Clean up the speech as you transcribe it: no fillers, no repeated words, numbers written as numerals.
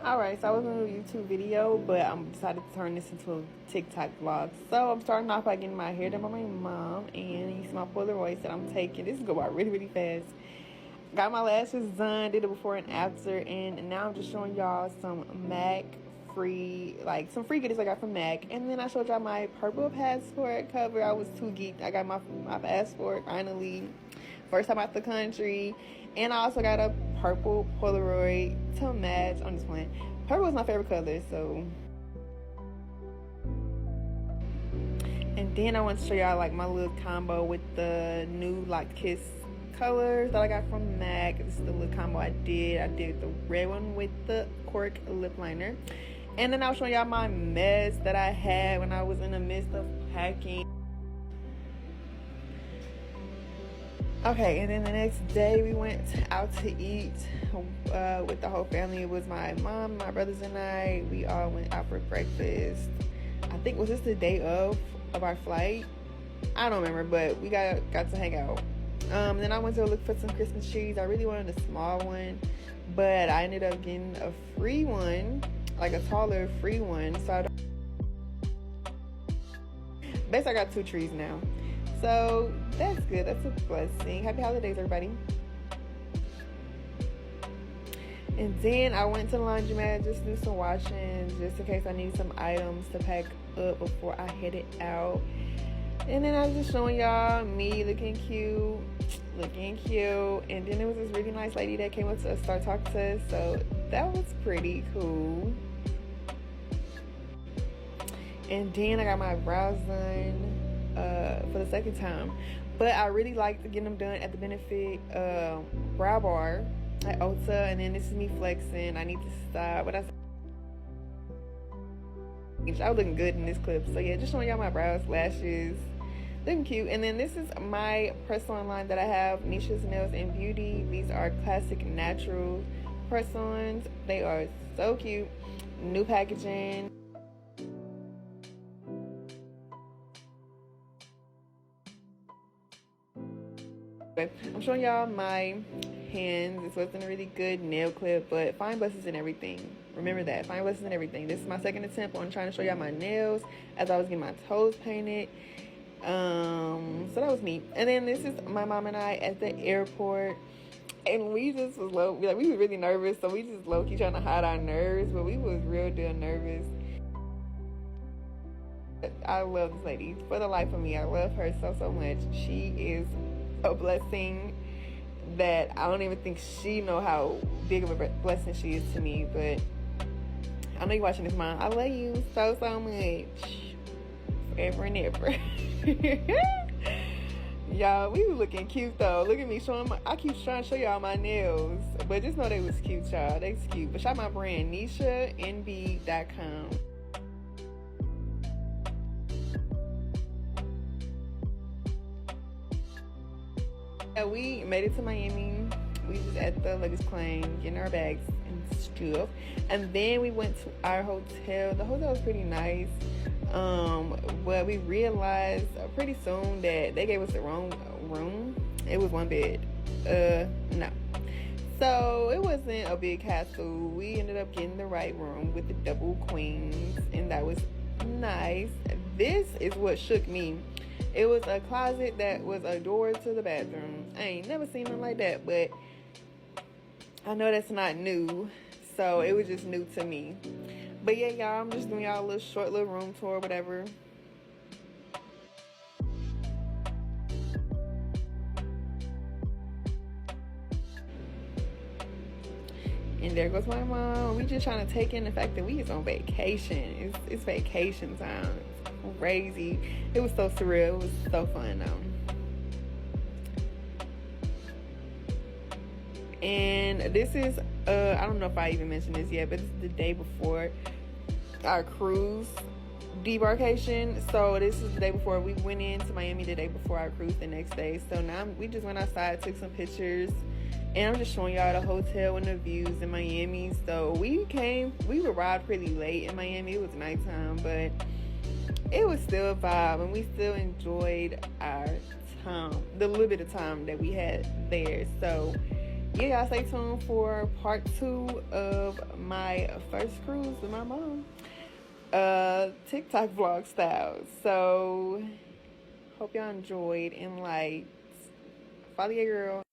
Alright, so I was going to do a YouTube video, but I decided to turn this into a TikTok vlog. So I'm starting off by getting my hair done by my mom, and you see my Polaroids that I'm taking. This is going by really, really fast. Got my lashes done, did it before and after, and now I'm just showing y'all some MAC free, like some free goodies I got from MAC. And then I showed y'all my purple passport cover. I was too geeked. I got my passport finally. First time out the country. And I also got a purple Polaroid to match on this one. Purple is my favorite color, so. And then I want to show y'all like my little combo with the new like Kiss colors that I got from MAC. This is the little combo I did. I did the red one with the cork lip liner. And then I'll show y'all my mess that I had when I was in the midst of packing. Okay, and then the next day we went out to eat with the whole family. It was my mom, my brothers, and I. We all went out for breakfast. I think, was this the day of our flight? I don't remember, but we got to hang out. Then I went to look for some Christmas trees. I really wanted a small one, but I ended up getting a free one, like a taller free one. So basically I got 2 trees now. So that's good. That's a blessing. Happy holidays, everybody. And then I went to the laundromat just to do some washing, just in case I need some items to pack up before I headed out. And then I was just showing y'all me looking cute. And then there was this really nice lady that came up to us, started talking to us. So that was pretty cool. And then I got my brows done for the second time, but I really like to get them done at the Benefit Brow Bar at Ulta. And then this is me flexing. I need to stop, but I was looking good in this clip. So yeah, just showing y'all my brows, lashes, looking cute. And then this is my press-on line that I have, Nisha's Nails and Beauty. These are classic natural press-ons. They are so cute. New packaging. I'm showing y'all my hands. This wasn't a really good nail clip, but fine blessings and everything. Remember that, fine blessings and everything. This is my second attempt on trying to show y'all my nails as I was getting my toes painted. So that was neat. And then this is my mom and I at the airport, and we just was we were really nervous, so we just low-key trying to hide our nerves, but we was real deal nervous. I love this lady for the life of me. I love her so much. She is a blessing that I don't even think she know how big of a blessing she is to me. But I know you're watching this, Mom. I love you so much, forever and ever. Y'all, we were looking cute though. Look at me showing I keep trying to show y'all my nails, but just know they was cute, y'all. They's cute. But shout my brand, NishaNB.com. We made it to Miami. We was at the luggage claim, getting our bags and stuff. And then we went to our hotel. The hotel was pretty nice. But we realized pretty soon that they gave us the wrong room. It was 1 bed. No. So it wasn't a big hassle. We ended up getting the right room with the double queens, and that was nice. This is what shook me. It was a closet that was a door to the bathroom. I ain't never seen them like that, but I know that's not new, so it was just new to me. But yeah, y'all, I'm just doing y'all a little short little room tour, whatever. And there goes my mom. We just trying to take in the fact that we is on vacation. It's vacation time. It's crazy. It was so surreal. It was so fun though. And this is I don't know if I even mentioned this yet, but this is the day before our cruise debarkation. So this is the day before. We went into Miami the day before our cruise the next day. So now we just went outside, took some pictures, and I'm just showing y'all the hotel and the views in Miami. So we arrived pretty late in Miami. It was nighttime, but it was still a vibe, and we still enjoyed our time, the little bit of time that we had there. So yeah, y'all, stay tuned for part 2 of my first cruise with my mom, TikTok vlog style. So hope y'all enjoyed and like follow your girl.